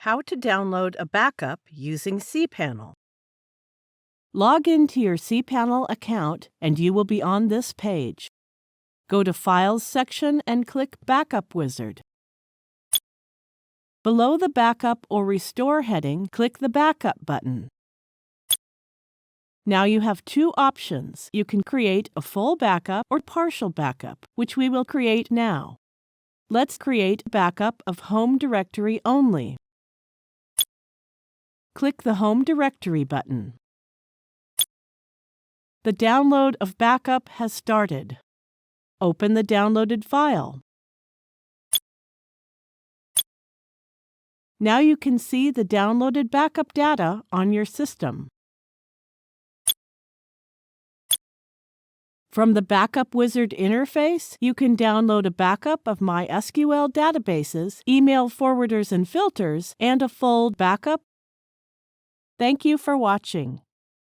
How to download a backup using cPanel. Log into your cPanel account and you will be on this page. Go to Files section and click Backup Wizard. Below the Backup or Restore heading, click the Backup button. Now you have two options. You can create a full backup or partial backup, which we will create now. Let's create a backup of home directory only. Click the Home Directory button. The download of backup has started. Open the downloaded file. Now you can see the downloaded backup data on your system. From the Backup Wizard interface, you can download a backup of MySQL databases, email forwarders and filters, and a full backup. Thank you for watching.